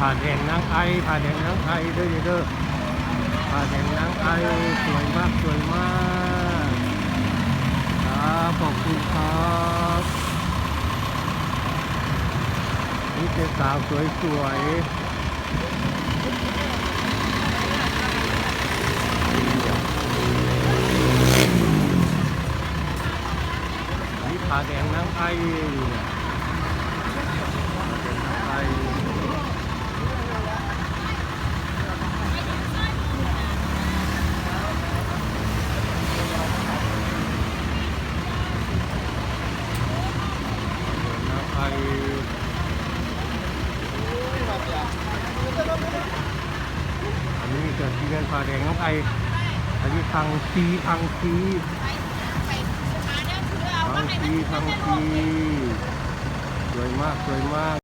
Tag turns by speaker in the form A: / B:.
A: ผาแดงนางไอผาแดงนางไอเด้อเด้อผาแดงนางไอสวยมากสวยมากครับขอบคุณครับนี่เป็นสาวสวยสวยนี่ผาแดงนางไอผาแดงนางไออันนี้เกิดที่เดินผาแดงน้องไออันนี้ทางซีทางซีทางซีทางซีสวยมากสวยมาก